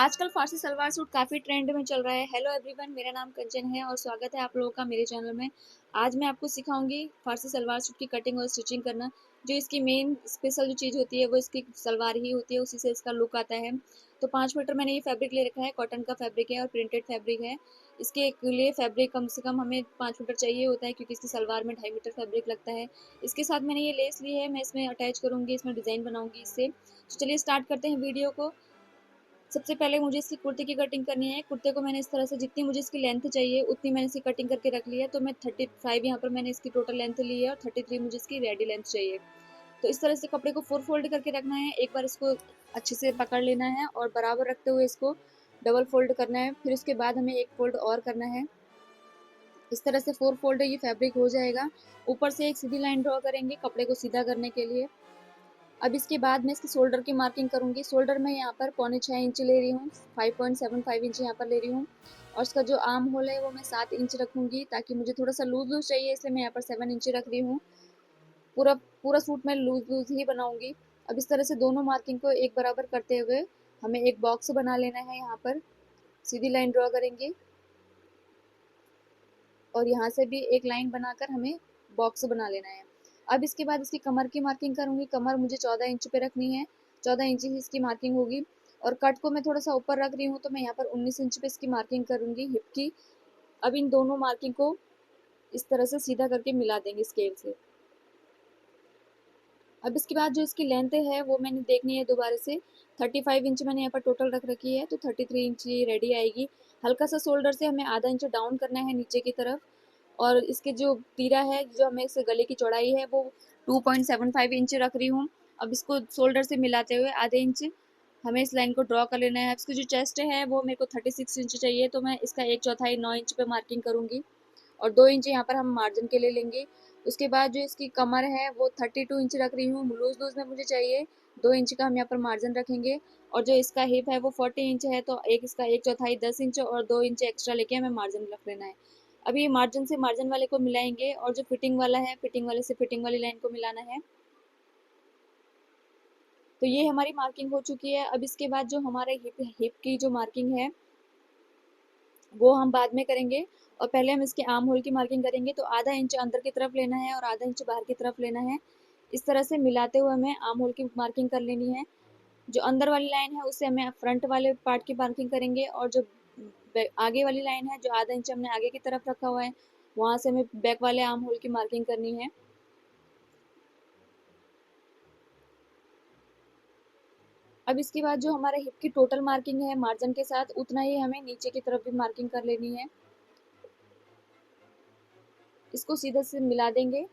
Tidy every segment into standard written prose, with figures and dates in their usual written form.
आजकल फारसी सलवार सूट काफ़ी ट्रेंड में चल रहा है। हेलो एवरीवन, मेरा नाम कंचन है और स्वागत है आप लोगों का मेरे चैनल में। आज मैं आपको सिखाऊंगी फारसी सलवार सूट की कटिंग और स्टिचिंग करना। जो इसकी मेन स्पेशल जो चीज़ होती है वो इसकी सलवार ही होती है, उसी से इसका लुक आता है। तो 5 मीटर मैंने ये फैब्रिक ले रखा है, कॉटन का फैब्रिक है और प्रिंटेड फैब्रिक है। इसके लिए फैब्रिक कम से कम हमें 5 मीटर चाहिए होता है, क्योंकि इसकी सलवार में 2.5 मीटर फैब्रिक लगता है। इसके साथ मैंने ये लेस ली है, मैं इसमें अटैच करूँगी, इसमें डिज़ाइन बनाऊँगी इससे। तो चलिए स्टार्ट करते हैं वीडियो को। सबसे पहले मुझे इसकी कुर्ते की कटिंग करनी है। कुर्ते को मैंने इस तरह से, जितनी मुझे इसकी लेंथ चाहिए उतनी मैंने इसकी कटिंग करके रख ली है। तो मैं 35 यहाँ पर मैंने इसकी टोटल लेंथ ली है और 33 मुझे इसकी रेडी लेंथ चाहिए। तो इस तरह से कपड़े को 4 फोल्ड करके रखना है। एक बार इसको अच्छे से पकड़ लेना है और बराबर रखते हुए इसको डबल फोल्ड करना है। फिर उसके बाद हमें एक फोल्ड और करना है। इस तरह से 4 फोल्ड ये फैब्रिक हो जाएगा। ऊपर से एक सीधी लाइन ड्रॉ करेंगे कपड़े को सीधा करने के लिए। अब इसके बाद मैं इसके शोल्डर की मार्किंग करूंगी। शोल्डर मैं यहाँ पर 6.25 इंच ले रही हूँ, 5.75 इंच यहाँ पर ले रही हूँ। और इसका जो आर्म होल है वो मैं 7 इंच रखूंगी, ताकि मुझे थोड़ा सा लूज लूज चाहिए, इसलिए मैं यहाँ पर 7 इंच रख रही हूँ। पूरा पूरा सूट मैं लूज लूज ही बनाऊंगी। अब इस तरह से दोनों मार्किंग को एक बराबर करते हुए हमें एक बॉक्स बना लेना है। यहाँ पर सीधी लाइन ड्रॉ करेंगे और यहाँ से भी एक लाइन बनाकर हमें बॉक्स बना लेना है। अब इसके बाद इसकी कमर की मार्किंग करूँगी। कमर मुझे 14 इंच पे रखनी है, 14 इंच ही इसकी मार्किंग होगी। और कट को मैं थोड़ा सा ऊपर रख रही हूँ, तो मैं यहाँ पर 19 इंच पे इसकी मार्किंग करूँगी हिप की। अब इन दोनों मार्किंग को इस तरह से सीधा करके मिला देंगे स्केल से। अब इसके बाद जो इसकी लेंथ है वो मैंने देखनी है दोबारा से। 35 इंच मैंने यहाँ पर टोटल रख रखी है, तो 33 इंच ये रेडी आएगी। हल्का सा शोल्डर से हमें आधा इंच डाउन करना है नीचे की तरफ। और इसके जो तीरा है, जो हमें इस गले की चौड़ाई है, वो 2.75 इंच रख रही हूँ। अब इसको शोल्डर से मिलाते हुए आधे इंच हमें इस लाइन को ड्रॉ कर लेना है। इसकी जो चेस्ट है वो मेरे को 36 इंच चाहिए, तो मैं इसका एक चौथाई 9 इंच पे मार्किंग करूँगी और 2 इंच यहाँ पर हम मार्जिन के लिए लेंगे। उसके बाद जो इसकी कमर है वो 32 इंच रख रही हूँ, लूज लूज में मुझे चाहिए। 2 इंच का हम यहाँ पर मार्जिन रखेंगे। और जो इसका हिप है वो 40 इंच है, तो एक इसका एक चौथाई 10 इंच और 2 इंच एक्स्ट्रा लेके हमें मार्जिन रख लेना है। अभी मार्जिन से मार्जिन वाले को मिलाएंगे और जो फिटिंग वाला है, फिटिंग वाले से फिटिंग वाली लाइन को मिलाना है। तो ये हमारी मार्किंग हो चुकी है। अब इसके बाद जो हमारे हिप की जो मार्किंग है वो हम बाद में करेंगे। और पहले हम इसके आर्म होल की मार्किंग करेंगे। तो आधा इंच अंदर की तरफ लेना है और आधा इंच बाहर की तरफ लेना है। इस तरह से मिलाते हुए हमें आर्म होल की मार्किंग कर लेनी है। जो अंदर वाली लाइन है उससे हमें फ्रंट वाले पार्ट की मार्किंग करेंगे, और जो आगे वाली लाइन है, जो आधा इंच हमने आगे की तरफ रखा हुआ है, वहां से हमें बैक वाले आर्म होल की मार्किंग करनी है। अब इसके बाद जो हमारे हिप की टोटल मार्किंग है मार्जिन के साथ, उतना ही हमें नीचे की तरफ भी मार्किंग कर लेनी है। इसको सीधे से मिला देंगे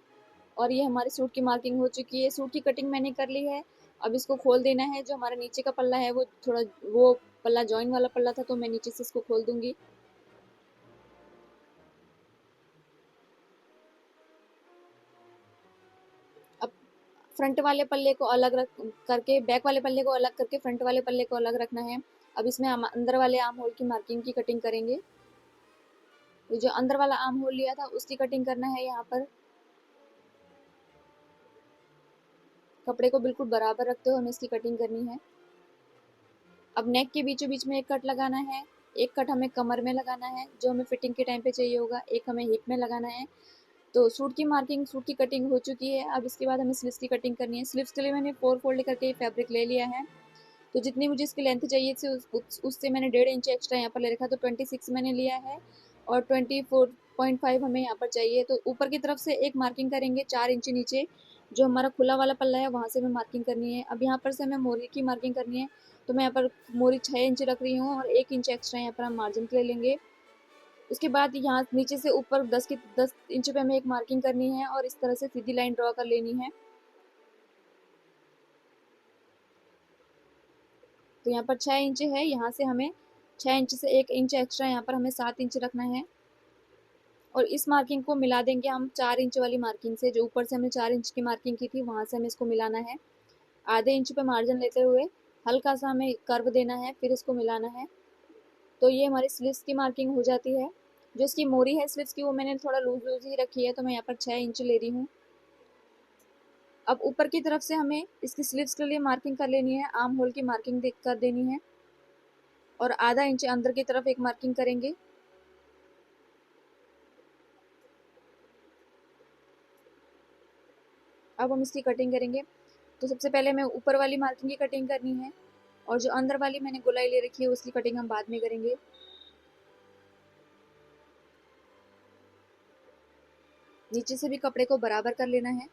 और ये हमारे सूट की मार्किंग हो चुकी है। सूट की कटिंग मैंने कर ली है। अब इसको खोल देना है। जो हमारा नीचे का पल्ला है वो थोड़ा, वो पल्ला जॉइन वाला पल्ला था, तो मैं नीचे से इसको खोल दूंगी। अब फ्रंट वाले पल्ले को अलग रख करके, बैक वाले पल्ले को अलग करके फ्रंट वाले पल्ले को अलग रखना है। अब इसमें हम अंदर वाले आर्म होल की मार्किंग की कटिंग करेंगे। तो जो अंदर वाला आर्म होल लिया था उसकी कटिंग करना है। यहाँ पर कपड़े को बिल्कुल बराबर रखते हुए हमें इसकी कटिंग करनी है। अब नेक के बीचों बीच में एक कट लगाना है। एक कट हमें कमर में लगाना है, जो हमें फिटिंग के टाइम पे चाहिए होगा। एक हमें हिप में लगाना है। तो सूट की मार्किंग, सूट की कटिंग हो चुकी है। अब इसके बाद हमें स्लीव्स की कटिंग करनी है। स्लीव्स के लिए मैंने 4 फोल्ड करके फैब्रिक ले लिया है। तो जितनी मुझे इसकी लेंथ चाहिए थी उससे मैंने 1.5 इंच एक्स्ट्रा यहाँ पर ले रखा, तो 26 मैंने लिया है। और 24.5 हमें यहाँ पर चाहिए। तो ऊपर की तरफ से एक मार्किंग करेंगे 4 इंच नीचे, जो हमारा खुला वाला पल्ला है वहाँ से हमें मार्किंग करनी है। अब यहाँ पर से हमें मोरी की मार्किंग करनी है। तो मैं यहाँ पर मोरी 6 इंच रख रही हूँ और 1 इंच एक्स्ट्रा यहाँ पर हम मार्जिन के लिए लेंगे। उसके बाद यहाँ नीचे से ऊपर 10 इंच पे हमें एक मार्किंग करनी है और इस तरह से सीधी लाइन ड्रॉ कर लेनी है। तो यहाँ पर 6 इंच है, यहाँ से हमें 6 इंच से 1 इंच एक्स्ट्रा यहाँ पर हमें 7 इंच रखना है। और इस मार्किंग को मिला देंगे हम 4 इंच वाली मार्किंग से। जो ऊपर से हमने 4 इंच की मार्किंग की थी वहाँ से हमें इसको मिलाना है। आधे इंच पे मार्जिन लेते हुए हल्का सा हमें कर्व देना है, फिर इसको मिलाना है। तो ये हमारी स्लीव्स की मार्किंग हो जाती है। जो इसकी मोरी है स्लीव्स की, वो मैंने थोड़ा लूज लूज ही रखी है, तो मैं यहाँ पर 6 इंच ले रही हूँ। अब ऊपर की तरफ से हमें इसकी स्लीव्स के लिए मार्किंग कर लेनी है, आर्म होल की मार्किंग कर देनी है। और आधा इंच अंदर की तरफ एक मार्किंग करेंगे। अब हम इसकी कटिंग करेंगे। तो सबसे पहले मैं ऊपर वाली मार्किंग की कटिंग करनी है, और जो अंदर वाली मैंने गोलाई ले रखी है उसकी कटिंग हम बाद में करेंगे। नीचे से भी कपड़े को बराबर कर लेना है।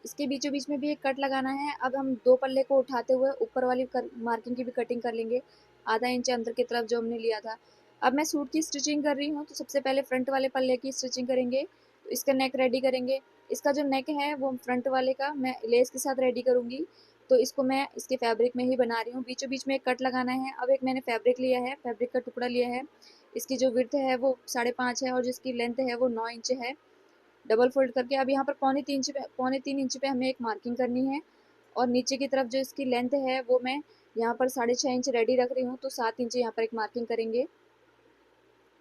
इसके बीचों बीच में भी एक कट लगाना है। अब हम दो पल्ले को उठाते हुए ऊपर वाली मार्किंग की भी कटिंग कर लेंगे, आधा इंच अंदर की तरफ जो हमने लिया था। अब मैं सूट की स्टिचिंग कर रही हूँ, तो सबसे पहले फ्रंट वाले पल्ले की स्टिचिंग करेंगे। तो इसका नेक रेडी करेंगे। इसका जो नेक है वो फ्रंट वाले का मैं लेस के साथ रेडी करूँगी। तो इसको मैं इसके फैब्रिक में ही बना रही हूँ। बीचों बीच में एक कट लगाना है। अब एक मैंने फैब्रिक लिया है, फैब्रिक का टुकड़ा लिया है। इसकी जो विड्थ है वो 5.5 है और जिसकी लेंथ है वो 9 इंच है। डबल फोल्ड करके अब यहाँ पर पौने तीन इंच पे हमें एक मार्किंग करनी है। और नीचे की तरफ जो इसकी लेंथ है वो मैं यहाँ पर 6.5 इंच रेडी रख रही हूँ, तो 7 इंच यहाँ पर एक मार्किंग करेंगे।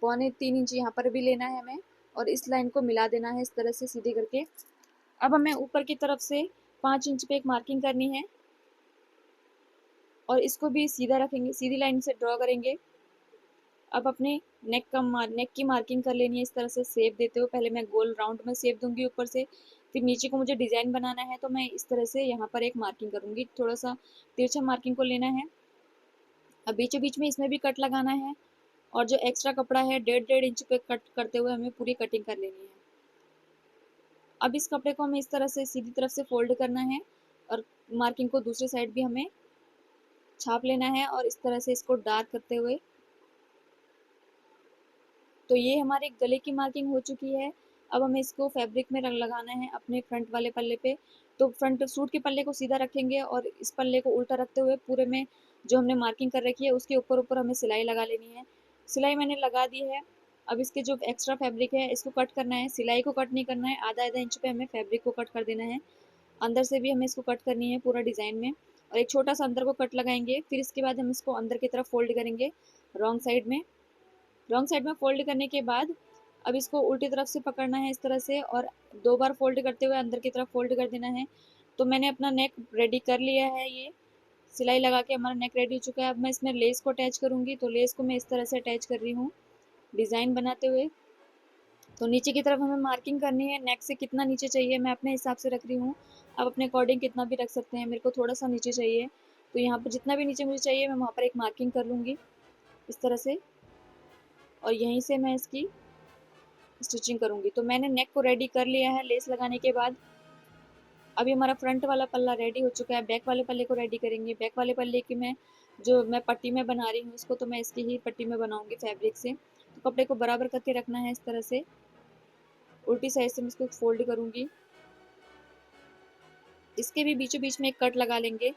3.25 इंच यहाँ पर भी लेना है हमें, और इस लाइन को मिला देना है इस तरह से सीधी करके। अब हमें ऊपर की तरफ से 5 इंच पे एक मार्किंग करनी है, और इसको भी सीधा रखेंगे, सीधी लाइन से ड्रॉ करेंगे। अब अपने नेक की मार्किंग कर लेनी है इस तरह से शेप देते हुए। पहले मैं गोल राउंड में शेप दूंगी ऊपर से, फिर नीचे को मुझे डिजाइन बनाना है तो मैं इस तरह से यहाँ पर एक मार्किंग करूंगी, थोड़ा सा तिरछा मार्किंग को लेना है। अब बीचों बीच में इसमें भी कट लगाना है, और जो एक्स्ट्रा कपड़ा है 1.5 इंच पे कट करते हुए हमें पूरी कटिंग कर लेनी है। अब इस कपड़े को हमें इस तरह से सीधी तरफ से फोल्ड करना है, और मार्किंग को दूसरी साइड भी हमें छाप लेना है, और इस तरह से इसको डार्क करते हुए। तो ये हमारे गले की मार्किंग हो चुकी है। अब हमें इसको फैब्रिक में रंग लगाना है अपने फ्रंट वाले पल्ले पे। तो फ्रंट सूट के पल्ले को सीधा रखेंगे, और इस पल्ले को उल्टा रखते हुए पूरे में जो हमने मार्किंग कर रखी है उसके ऊपर ऊपर हमें सिलाई लगा लेनी है। सिलाई मैंने लगा दी है। अब इसके जो एक्स्ट्रा फैब्रिक है इसको कट करना है। सिलाई को कट नहीं करना है, आधा आधा इंच पे हमें फैब्रिक को कट कर देना है। अंदर से भी हमें इसको कट करनी है पूरा डिजाइन में, और एक छोटा सा अंदर को कट लगाएंगे। फिर इसके बाद हम इसको अंदर की तरफ फोल्ड करेंगे रॉन्ग साइड में। रॉन्ग साइड में फोल्ड करने के बाद अब इसको उल्टी तरफ से पकड़ना है इस तरह से, और दो बार फोल्ड करते हुए अंदर की तरफ फोल्ड कर देना है। तो मैंने अपना नेक रेडी कर लिया है। ये सिलाई लगा के हमारा नेक रेडी हो चुका है। अब मैं इसमें लेस को अटैच करूंगी, तो लेस को मैं इस तरह से अटैच कर रही हूँ डिज़ाइन बनाते हुए। तो नीचे की तरफ हमें मार्किंग करनी है, नेक से कितना नीचे चाहिए मैं अपने हिसाब से रख रही हूँ। आप अपने अकॉर्डिंग कितना भी रख सकते हैं। मेरे को थोड़ा सा नीचे चाहिए, तो यहाँ पर जितना भी नीचे मुझे चाहिए मैं वहाँ पर एक मार्किंग कर लूँगी इस तरह से, और यहीं से मैं इसकी स्टिचिंग करूंगी। तो मैंने नेक को रेडी कर लिया है लेस लगाने के बाद। अभी हमारा फ्रंट वाला पल्ला रेडी हो चुका है। बैक वाले पल्ले को रेडी करेंगे। बैक वाले पल्ले की मैं पट्टी में बना रही हूँ इसको, तो मैं इसकी ही पट्टी में बनाऊंगी फैब्रिक से। तो कपड़े को बराबर करके रखना है इस तरह से, उल्टी साइड से मैं इसको फोल्ड करूंगी। इसके भी बीचों बीच में एक कट लगा लेंगे।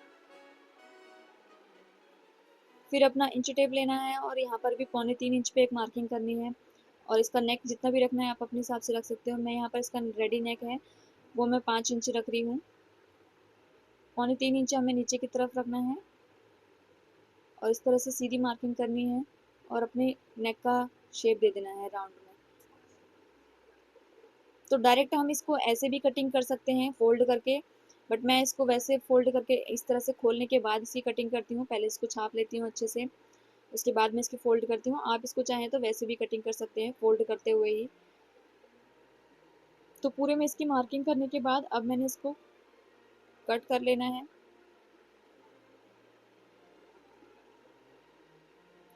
फिर अपना इंच टेप लेना है, और यहाँ पर भी 3.25 इंच पे एक मार्किंग करनी है। और इसका नेक जितना भी रखना है आप अपने हिसाब से रख सकते हो। मैं यहाँ पर इसका रेडी नेक है वो मैं 5 इंच रख रही हूँ। 3.25 इंच हमें नीचे की तरफ रखना है, और इस तरह से सीधी मार्किंग करनी है, और अपने नेक का शेप दे देना है राउंड में। तो डायरेक्ट हम इसको ऐसे भी कटिंग कर सकते हैं फोल्ड करके, बट मैं इसको वैसे फोल्ड करके इस तरह से खोलने के बाद इसकी कटिंग करती हूँ। पहले इसको छाप लेती हूँ अच्छे से, उसके बाद में इसकी फोल्ड करती हूँ। आप इसको चाहें तो वैसे भी कटिंग कर सकते हैं फोल्ड करते हुए ही। तो पूरे में इसकी मार्किंग करने के बाद अब मैंने इसको कट कर लेना है।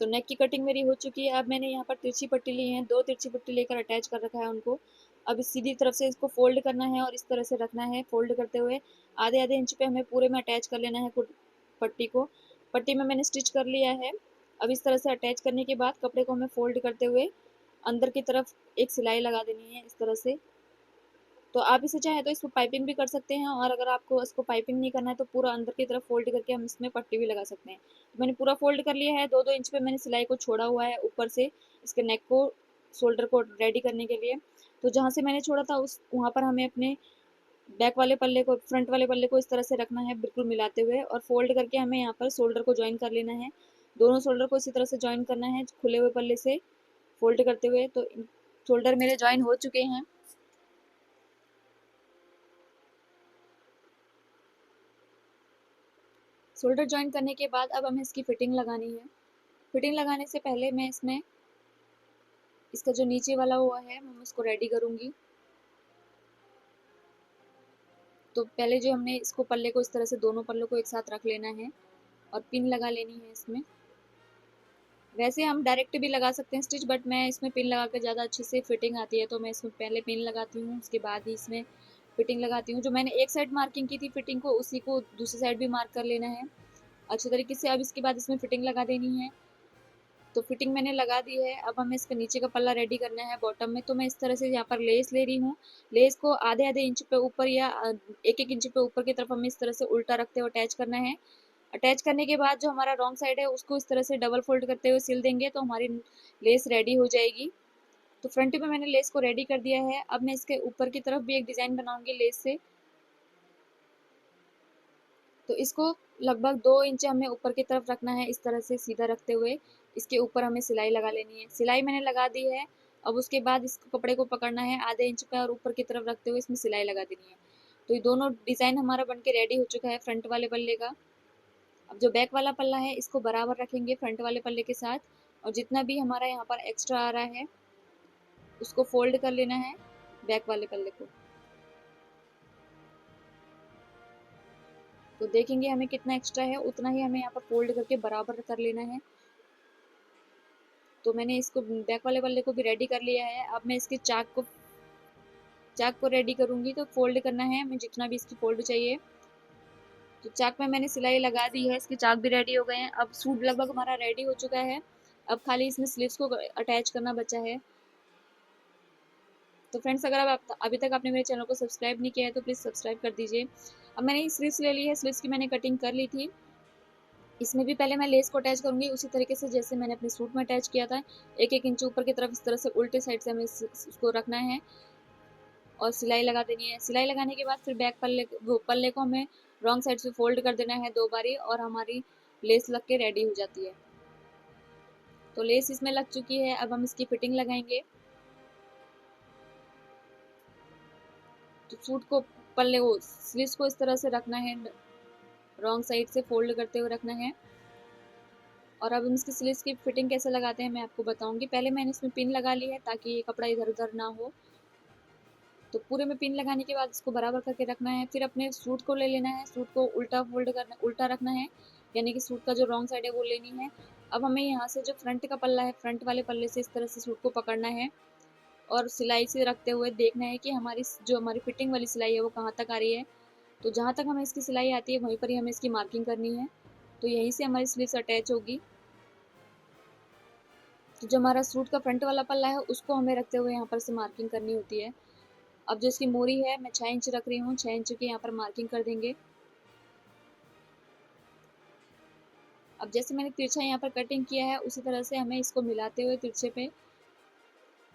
तो नेक की कटिंग मेरी हो चुकी है। अब मैंने यहाँ पर तिरछी पट्टी ली है, 2 तिरछी पट्टी लेकर अटैच कर रखा है उनको। अब इस सीधी तरफ से इसको फोल्ड करना है, और इस तरह से रखना है फोल्ड करते हुए। आधे आधे इंच पे हमें पूरे में अटैच कर लेना है पट्टी को। पट्टी में मैंने स्टिच कर लिया है। अब इस तरह से अटैच करने के बाद कपड़े को हमें फोल्ड करते हुए अंदर की तरफ एक सिलाई लगा देनी है इस तरह से। तो आप इसे चाहे तो इसको पाइपिंग भी कर सकते हैं, और अगर आपको इसको पाइपिंग नहीं करना है तो पूरा अंदर की तरफ फोल्ड करके हम इसमें पट्टी भी लगा सकते हैं। तो मैंने पूरा फोल्ड कर लिया है। 2-2 इंच पे मैंने सिलाई को छोड़ा हुआ है ऊपर से इसके नेक को, शोल्डर को रेडी करने के लिए। तो जहाँ से मैंने छोड़ा था उस वहाँ पर हमें अपने बैक वाले पल्ले को फ्रंट वाले पल्ले को इस तरह से रखना है बिल्कुल मिलाते हुए, और फोल्ड करके हमें यहाँ पर शोल्डर को ज्वाइन कर लेना है। दोनों शोल्डर को इसी तरह से ज्वाइन करना है खुले हुए पल्ले से फोल्ड करते हुए। तो शोल्डर मेरे ज्वाइन हो चुके हैं। शोल्डर ज्वाइन करने के बाद अब हमें इसकी फिटिंग लगानी है। फिटिंग लगाने से पहले मैं इसमें इसका जो नीचे वाला हुआ है मैं उसको रेडी करूँगी। तो पहले जो हमने इसको पल्ले को इस तरह से दोनों पल्लों को एक साथ रख लेना है और पिन लगा लेनी है इसमें। वैसे हम डायरेक्ट भी लगा सकते हैं स्टिच, बट मैं इसमें पिन लगा कर ज़्यादा अच्छे से फिटिंग आती है, तो मैं इसमें पहले पिन लगाती हूँ, उसके बाद ही इसमें फिटिंग लगाती हूँ। जो मैंने एक साइड मार्किंग की थी फिटिंग को, उसी को दूसरी साइड भी मार्क कर लेना है अच्छे तरीके से। अब इसके बाद इसमें फिटिंग लगा देनी है। तो फिटिंग मैंने लगा दी है। अब हमें इसका नीचे का पल्ला रेडी करना है बॉटम में। तो मैं इस तरह से यहाँ पर लेस ले रही हूँ। लेस को आधे आधे इंच पे ऊपर या एक एक इंच पे ऊपर की तरफ हमें इस तरह से उल्टा रखते हुए अटैच करना है। अटैच करने के बाद जो हमारा रॉन्ग साइड है उसको इस तरह से डबल फोल्ड करते हुए सिल देंगे तो हमारी लेस रेडी हो जाएगी। तो फ्रंट पे मैंने लेस को रेडी कर दिया है। अब मैं इसके ऊपर की तरफ भी एक डिज़ाइन बनाऊंगी लेस से। तो इसको लगभग 2 इंच हमें ऊपर की तरफ रखना है, इस तरह से सीधा रखते हुए इसके ऊपर हमें सिलाई लगा लेनी है। सिलाई मैंने लगा दी है। अब उसके बाद इस कपड़े को पकड़ना है आधे इंच पे और ऊपर की तरफ रखते हुए इसमें सिलाई लगा देनी है। तो ये दोनों डिज़ाइन हमारा बन के रेडी हो चुका है फ्रंट वाले पल्ले का। अब जो बैक वाला पल्ला है इसको बराबर रखेंगे फ्रंट वाले पल्ले के साथ, और जितना भी हमारा यहाँ पर एक्स्ट्रा आ रहा है उसको फोल्ड कर लेना है बैक वाले पल्ले को। तो देखेंगे हमें कितना एक्स्ट्रा है उतना ही हमें यहाँ पर फोल्ड करके बराबर कर लेना है। तो मैंने इसको बैक वाले पल्ले को भी रेडी कर लिया है। अब मैं इसके चाक को रेडी करूँगी। तो फोल्ड करना है हमें जितना भी इसकी फोल्ड चाहिए। तो चाक में मैंने सिलाई लगा दी है, इसके चाक भी रेडी हो गए हैं। अब सूट लगभग हमारा रेडी हो चुका है। अब खाली इसमें स्लीव्स को अटैच करना बचा है। तो फ्रेंड्स, अगर आप अभी तक आपने मेरे चैनल को सब्सक्राइब नहीं किया है तो प्लीज़ सब्सक्राइब कर दीजिए। अब मैंने स्लीव्स ले ली है, स्लीव्स की मैंने कटिंग कर ली थी। इसमें भी पहले मैं लेस को अटैच करूँगी उसी तरीके से जैसे मैंने अपने सूट में अटैच किया था। एक एक इंच ऊपर की तरफ इस तरह से उल्टे साइड से हमें इसको रखना है और सिलाई लगा देनी है। सिलाई लगाने के बाद फिर बैक पल्ले को हमें रॉन्ग साइड से फोल्ड कर देना है 2 बारी और हमारी लेस लग के रेडी हो जाती है। तो लेस इसमें लग चुकी है। अब हम इसकी फिटिंग लगाएंगे। तो सूट को पल्ले को स्लीव्स को इस तरह से रखना है, रॉन्ग साइड से फोल्ड करते हुए रखना है। और अब हम इसकी स्लीव्स की फिटिंग कैसे लगाते हैं मैं आपको बताऊंगी। पहले मैंने इसमें पिन लगा ली है ताकि ये कपड़ा इधर उधर ना हो। तो पूरे में पिन लगाने के बाद इसको बराबर करके रखना है। फिर अपने सूट को ले लेना है, सूट को उल्टा फोल्ड करना, उल्टा रखना है, यानी कि सूट का जो रॉन्ग साइड है वो लेनी है। अब हमें यहाँ से जो फ्रंट का पल्ला है, फ्रंट वाले पल्ले से इस तरह से सूट को पकड़ना है और सिलाई से रखते हुए देखना है कि हमारी फिटिंग वाली सिलाई है वो कहाँ तक आ रही है। तो जहाँ तक हमें इसकी सिलाई आती है वहीं पर ही हमें इसकी मार्किंग करनी है। तो यहीं से हमारी स्लीव्स अटैच होगी। तो जो हमारा सूट का फ्रंट वाला पल्ला है उसको हमें रखते हुए यहाँ पर से मार्किंग करनी होती है। अब जो इसकी मोरी है मैं 6 इंच रख रही हूँ, 6 इंच की यहाँ पर मार्किंग कर देंगे। अब जैसे मैंने तिरछा यहाँ पर कटिंग किया है उसी तरह से हमें इसको मिलाते हुए तिरछे पे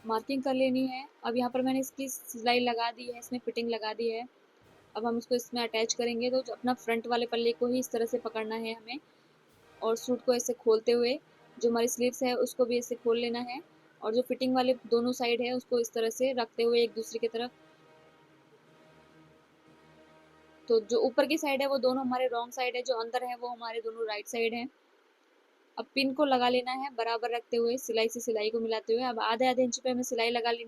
मार्किंग कर लेनी है। अब यहाँ पर मैंने इसकी सिलाई लगा दी है, इसमें फिटिंग लगा दी है। अब हम इसको इसमें अटैच करेंगे। तो अपना फ्रंट वाले पल्ले को ही इस तरह से पकड़ना है हमें और सूट को ऐसे खोलते हुए जो हमारी स्लीव्स है उसको भी ऐसे खोल लेना है और जो फिटिंग वाले दोनों साइड है उसको इस तरह से रखते हुए एक दूसरे की तरफ। तो जो ऊपर की साइड है वो दोनों हमारे रॉन्ग साइड है, जो अंदर है वो हमारे दोनों राइट साइड है। अब पिन को लगा लेना है बराबर रखते हुए, सिलाई से सिलाई को मिलाते हुए। अब आधे आधे इंच पे हमें सिलाई लगा लेनी